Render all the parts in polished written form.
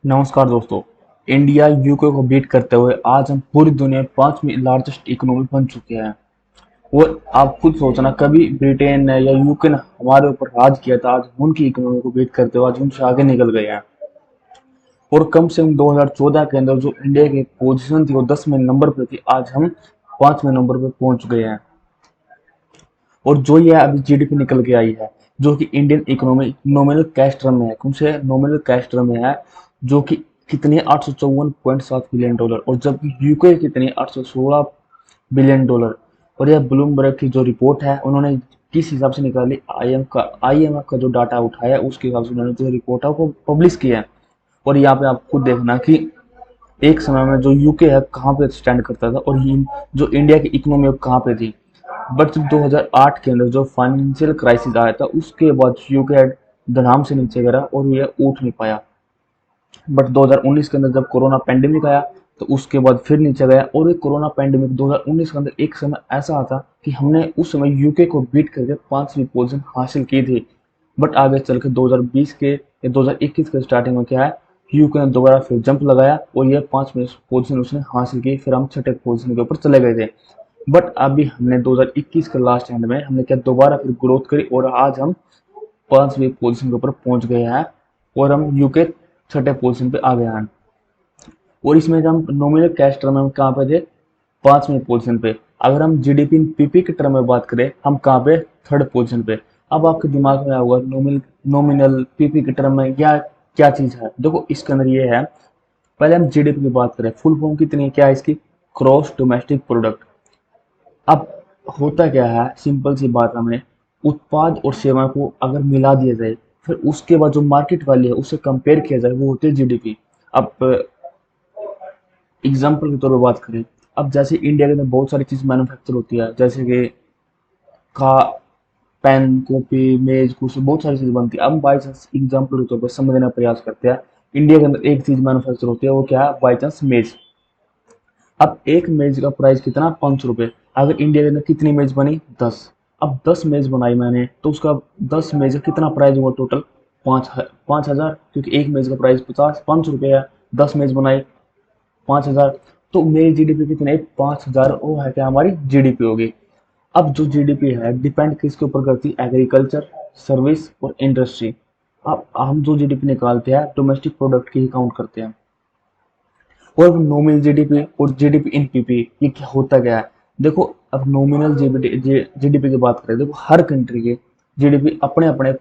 नमस्कार दोस्तों। India UK को बीट करते हुए आज हम पूरी दुनिया में पांचवी लार्जेस्ट इकोनॉमी बन चुके हैं। और आप खुद सोचना, कभी ब्रिटेन ने या यूके ने हमारे ऊपर राज किया था, आज उनकी इकोनॉमी को बीट करते हुए आज उनसे आगे निकल गए हैं। और कम से कम 2014 के अंदर जो इंडिया की पोजीशन थी वो 10वें नंबर पे थी, आज हम 5वें नंबर पे पहुंच गए हैं। और जो ये अभी जीडीपी निकल के आई है, जो कि Indian economy nominal cash term में है, कौन से नॉमिनल कैश टर्म में है, जो कि कितनी 854.7 बिलियन डॉलर, और जबकि यूके कितनी 816 बिलियन डॉलर। और यह ब्लूमबर्ग की जो रिपोर्ट है, उन्होंने किस हिसाब से निकाली, आईएमएफ का जो डाटा उठाया उसके हिसाब से उन्होंने जो रिपोर्ट है वो पब्लिश किया है। और यहाँ पे आप खुद देखना कि एक समय में जो यूके है कहाँ पे स्टैंड करता था, और जो इंडिया की इकोनॉमी कहाँ पे थी। बट जब 2008 के अंदर जो फाइनेंशियल क्राइसिस आया था, उसके बाद यूके धड़ाम से नीचे गिरा और ये उठ नहीं पाया। बट 2019 के अंदर जब कोरोना पैंडेमिक आया, तो उसके बाद फिर नीचे गया। और ये कोरोना पैंडेमिक 2019 के अंदर एक समय ऐसा आता कि हमने उस समय यूके को बीट करके 5वीं पोजीशन हासिल की थी। बट आगे चल के 2020 के या 2021 के स्टार्टिंग में क्या है, यूके ने दोबारा फिर जंप लगाया और ये 5वीं पोजीशन उसने हासिल की। फिर हम छठे पोजीशन के ऊपर चले गए थे। बट अभी हमने 2021 के लास्ट एंड में हमने क्या दोबारा फिर ग्रोथ करी, और आज हम 5वीं पोजीशन के ऊपर पहुंच गए हैं, और हम यूके छठे पोजीशन पे आ गए हैं। और इसमें जब हम नॉमिनल कैश टर्म में हम कहाँ पे थे, 5वीं पोजीशन पे। अगर हम जीडीपी इन पीपी के टर्म में बात करें, हम कहाँ पे, थर्ड पोजीशन पे। अब आपके दिमाग में आएगा नॉमिनल पीपी के टर्म में क्या क्या चीज है। देखो इसके अंदर ये है, पहले हम जीडीपी की बात करें, फुल फॉर्म कितनी है, क्या है इसकी, क्रॉस डोमेस्टिक प्रोडक्ट। अब होता क्या है, सिंपल सी बात, हमें उत्पाद और सेवा को अगर मिला दिया जाए, फिर उसके बाद जो मार्केट वैल्यू है उससे कंपेयर किया जाए, वो होती है जीडीपी। अब एग्जाम्पल के तौर पर बात करें, अब जैसे इंडिया के अंदर बहुत सारी चीज मैन्युफैक्चर होती है, जैसे कि का पेन, कॉपी, मेज, कुर्सी, बहुत सारी चीजें बनती है। अब बाई चांस एग्जाम्पल के तौर पर समझने का प्रयास करते हैं, इंडिया के अंदर एक चीज मैन्युफैक्चर होती है, वो क्या है, बाई चांस मेज। अब एक मेज का प्राइस कितना, 500 रुपये। अगर इंडिया के अंदर कितनी मेज बनी, 10। अब 10 मेज बनाई मैंने, तो उसका 10 मेज का कितना प्राइस हुआ टोटल, 5,000, क्योंकि एक मेज का प्राइस 500 रुपये है। 10 मेज बनाई, 5,000। तो मेरी जीडीपी कितनी है, 5,000, वो है क्या, हमारी जीडीपी होगी। अब जो जीडीपी है डिपेंड किसके ऊपर करती है, एग्रीकल्चर, सर्विस और इंडस्ट्री। अब हम जो जीडीपी निकालते हैं डोमेस्टिक प्रोडक्ट की ही काउंट करते हैं। और नॉमिनल जीडीपी और जीडीपी इन पीपी, ये क्या होता क्या है, देखो। अब नॉमिनल जीडीपी की बात करें, देखो हर कंट्री के जीडीपी अपने अपने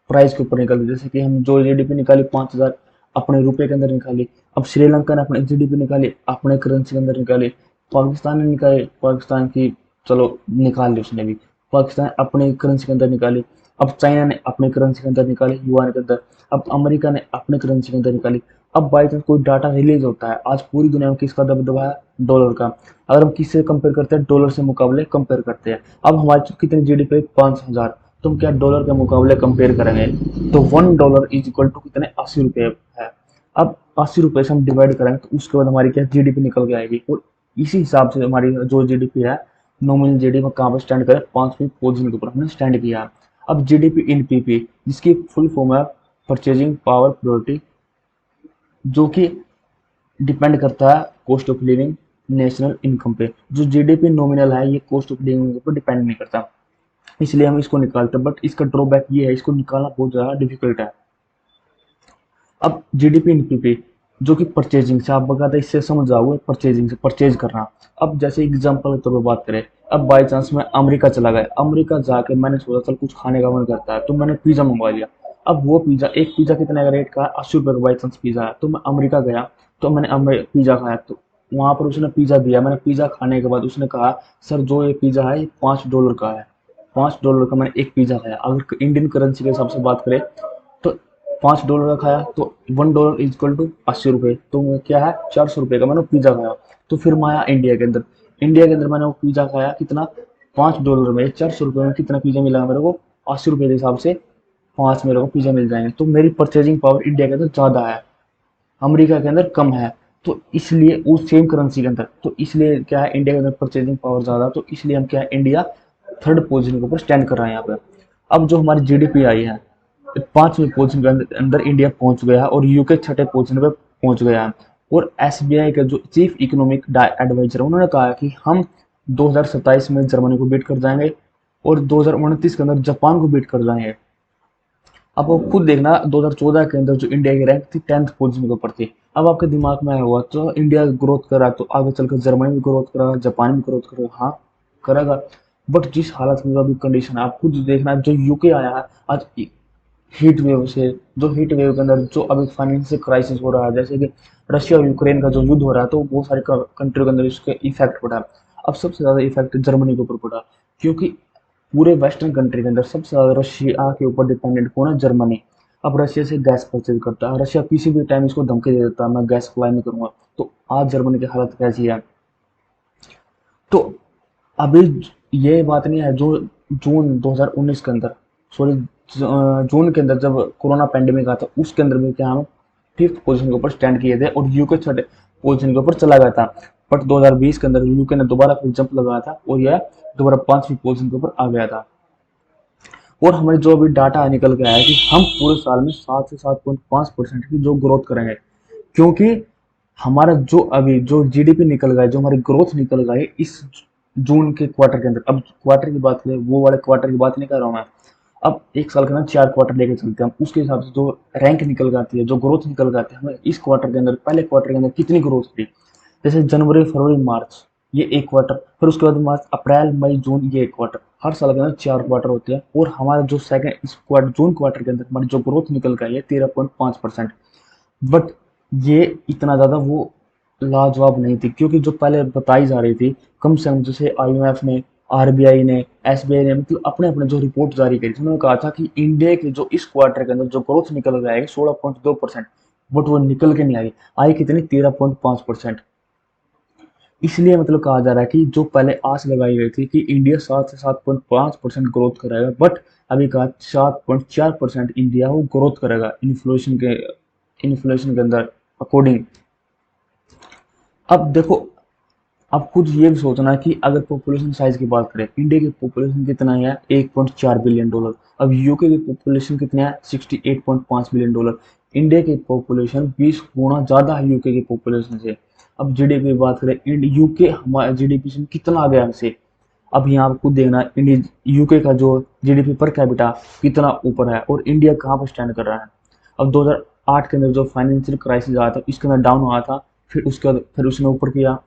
प्राइस के ऊपर निकाली। जैसे कि हम जो जीडीपी निकाली 5,000 अपने रुपए के अंदर निकाली। अब श्रीलंका ने अपने जीडीपी निकाली अपने करेंसी के अंदर निकाली। पाकिस्तान ने निकाली, पाकिस्तान की, चलो निकाल ली उसने भी, पाकिस्तान अपने करेंसी के अंदर निकाली। अब चाइना ने अपने करेंसी के अंदर निकाली, युआन के अंदर। अब अमेरिका ने अपने करेंसी के अंदर निकाली। अब बाई चांस कोई डाटा रिलीज होता है, आज पूरी दुनिया में किसका दबदबा है, डॉलर का। अगर हम किससे कंपेयर करते हैं, डॉलर से मुकाबले कंपेयर करते हैं। अब हमारी कितनी जीडीपी, 5,000, तुम क्या डॉलर के मुकाबले कंपेयर करेंगे, तो $1 इज इक्वल टू कितने, 80 रुपये है। अब 80 रुपये से हम डिवाइड करेंगे तो उसके बाद हमारी क्या जीडीपी निकल के आएगी। और इसी हिसाब से हमारी जो जीडीपी है, नॉमिनल जीडीपी कहाँ पर स्टैंड करे, 5वीं पोजीशन के ऊपर हमने स्टैंड किया। अब जीडीपी इन पीपी, जिसकी फुल फॉर्म है परचेजिंग पावर प्रोडक्टिव, जो कि डिपेंड करता है cost of living, national income पे। जो जीडीपी नॉमिनल है ये कॉस्ट ऑफ लिविंग के ऊपर डिपेंड नहीं करता, इसलिए हम इसको निकालते हैं। बट इसका ड्रॉबैक ये है, इसको निकालना बहुत ज़्यादा डिफिकल्ट है। अब जीडीपी इनपीपी, जो कि परचेजिंग से आप बताते, इससे समझ जाओगे, परचेजिंग से परचेज करना। अब जैसे एग्जांपल के तौर पर बात करें, अब बाई चांस मैं अमेरिका चला गया, अमेरिका जाके मैंने सोचा चल कुछ खाने का मन करता है, तो मैंने पिज्जा मंगवा लिया। अब वो पिज्जा, एक पिज्जा कितने का रेट का है, 80 रुपये का बाई चांस पिज्जा है। तो मैं अमेरिका गया, तो मैंने पिज्जा खाया, तो वहां पर उसने पिज्जा दिया। मैंने पिज्जा खाने के बाद उसने कहा, सर जो ये पिज्जा है ये $5 का है। $5 का मैंने एक पिज्जा खाया। अगर इंडियन करेंसी के हिसाब से बात करें, तो $5 का खाया, तो $1 इज इक्वल टू 80 रुपये, तो क्या है, 400 रुपये का मैंने पिज्जा खाया। तो फिर मैं आया इंडिया के अंदर, इंडिया के अंदर मैंने वो पिज्जा खाया कितना, $5 में, 400 रुपये में कितना पिज्जा मिला मेरे को, 80 रुपये के हिसाब से 5 मेरे को पिज्जा मिल जाएंगे। तो मेरी परचेजिंग पावर इंडिया के अंदर ज़्यादा है, अमेरिका के अंदर कम है। तो इसलिए उस सेम करेंसी के अंदर, तो इसलिए क्या है, इंडिया के अंदर परचेजिंग पावर ज़्यादा, तो इसलिए हम क्या है, इंडिया थर्ड पोजीशन के ऊपर स्टैंड कर रहा है यहाँ पे। अब जो हमारी जीडीपी आई है, 5वीं पोजीशन के अंदर इंडिया पहुंच गया है, और यूके छठे पोजीशन पे पहुंच गया है। और एसबीआई के जो चीफ इकोनॉमिक एडवाइजर उन्होंने कहा कि हम 2027 में जर्मनी को बीट कर जाएंगे और 2029 के अंदर जापान को बीट कर जाएंगे। अब आप खुद देखना 2014 के अंदर जो इंडिया की रैंक थी 10th पोजीशन के ऊपर थी। अब आपके दिमाग में आया हुआ तो इंडिया ग्रोथ कर रहा है तो आगे चलकर जर्मनी भी ग्रोथ करेगा, जापान भी ग्रोथ करेगा, हाँ करेगा। बट जिस हालत में अभी कंडीशन है आप खुद देखना, जो यूके आया है आज हीट वेव से, जो हीट वेव के अंदर जो अभी फाइनेंशियल क्राइसिस हो रहा है, जैसे कि रशिया और यूक्रेन का जो युद्ध हो रहा है, तो बहुत सारी कंट्री के अंदर इसके इफेक्ट पड़ा। अब सबसे ज्यादा इफेक्ट जर्मनी के ऊपर पड़ा, क्योंकि पूरे वेस्टर्न कंट्री के अंदर सबसे ज्यादा रशिया के ऊपर डिपेंडेंट कौन है? जर्मनी। अब रशिया से गैस परचेज करता है, रशिया किसी भी टाइम इसको धमकी दे देता है मैं गैस सप्लाई नहीं करूंगा। तो आज जर्मनी की हालत कैसी है? तो अभी ये बात नहीं है जो जून 2019 के अंदर, सॉरी जून के अंदर जब कोरोना पैंडेमिक आया था उसके अंदर भी क्या हम 5th पोजीशन के ऊपर स्टैंड किए थे और यूके 3rd पोजीशन के ऊपर चला गया था। बट 2020 के अंदर यूके ने दोबारा फिर जंप लगाया था और यह दोबारा 5वीं पोजीशन के ऊपर आ गया था। और हमें जो अभी डाटा निकल के आया है कि हम पूरे साल में 7 से 7.5% की जो ग्रोथ करेंगे, क्योंकि हमारा जो अभी जो जीडीपी निकल गया है, जो हमारी ग्रोथ निकल गई है इस जून के क्वार्टर के अंदर। अब क्वार्टर की बात करें, वो वाले क्वार्टर की बात नहीं कर रहा हूँ मैं। अब एक साल के अंदर 4 क्वार्टर लेके चलते हैं हम, उसके हिसाब से जो रैंक निकल जाती है, जो ग्रोथ निकल जाती है, हमें इस क्वार्टर के अंदर, पहले क्वार्टर के अंदर कितनी ग्रोथ थी। जैसे जनवरी फरवरी मार्च ये एक क्वार्टर, फिर उसके बाद मार्च अप्रैल मई जून ये एक क्वार्टर। हर साल के अंदर 4 क्वार्टर होते हैं और हमारा जो सेकंड इस क्वार्टर जून क्वार्टर के अंदर हमारी जो ग्रोथ निकल गई है 13.5%। बट ये इतना ज़्यादा वो लाजवाब नहीं थी, क्योंकि जो पहले बताई जा रही थी कम से कम, जैसे आईएमएफ ने, आरबीआई ने, एसबीआई ने, मतलब अपने अपने जो रिपोर्ट जारी करी थी उन्होंने कहा था कि इंडिया के जो इस क्वार्टर के अंदर जो ग्रोथ निकल गया है 16.2%। बट वो निकल के नहीं आई, आई कितनी? 13.5%। इसलिए मतलब कहा जा रहा है कि जो पहले आस लगाई गई थी कि इंडिया 7 से 7.5% ग्रोथ करेगा, बट अभी कहा 7.4% इंडिया वो ग्रोथ करेगा इन्फ्लेशन के अंदर अकॉर्डिंग। अब देखो, अब खुद ये भी सोचना कि अगर पॉपुलेशन साइज की बात करें, इंडिया की पॉपुलेशन कितना है? $1.4 बिलियन। अब यूके की पॉपुलेशन कितना है? $68.5 बिलियन। इंडिया की पॉपुलेशन 20 गुना ज्यादा है यूके की पॉपुलेशन से। अब जीडीपी की बात करें, यूके हमारे जीडीपी से कितना आ गया हमसे। अब यहाँ आप खुद देखना, इंडिया यूके का जो जीडीपी पर कैपिटा कितना ऊपर है और इंडिया कहाँ पर स्टैंड कर रहा है। अब 2008 के अंदर जो फाइनेंशियल क्राइसिस आया था इसके अंदर डाउन हुआ था, फिर उसके बाद फिर उसने ऊपर किया,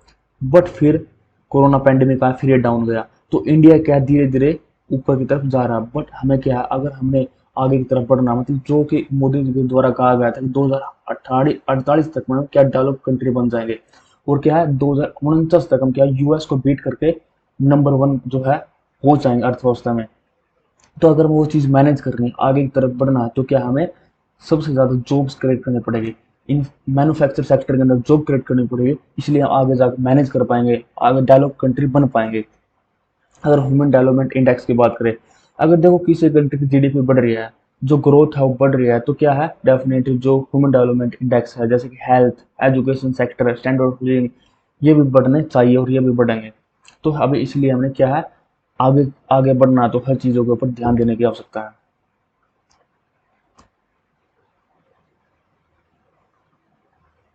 बट फिर कोरोना पैंडेमिक आया, फिर ये डाउन गया। तो इंडिया क्या धीरे धीरे ऊपर की तरफ जा रहा है। बट हमें क्या है, अगर हमने आगे की तरफ बढ़ना, मतलब जो कि मोदी जी के द्वारा कहा गया था कि 2048 तक में हम क्या डेवलप कंट्री बन जाएंगे, और क्या है 2049 तक हम क्या यूएस को बीट करके नंबर 1 जो है पहुंच जाएंगे अर्थव्यवस्था में। तो अगर वो चीज़ मैनेज करनी है, आगे की तरफ बढ़ना है, तो क्या हमें सबसे ज़्यादा जॉब्स क्रिएट करनी पड़ेगी, इन मैन्युफैक्चर सेक्टर के अंदर जॉब क्रिएट करनी पड़ेगी। इसलिए हम आगे जाकर मैनेज कर पाएंगे, आगे डेवलप कंट्री बन पाएंगे। अगर ह्यूमन डेवलपमेंट इंडेक्स की बात करें, अगर देखो किसी कंट्री की जीडीपी बढ़ रही है, जो ग्रोथ है वो बढ़ रही है, तो क्या है डेफिनेटली जो ह्यूमन डेवलपमेंट इंडेक्स है, जैसे कि health, education sector, standard of living, ये भी बढ़ने चाहिए और ये भी बढ़ेंगे। तो अभी इसलिए हमने क्या है, आगे आगे बढ़ना है, तो हर चीज़ों के ऊपर ध्यान देने की आवश्यकता है।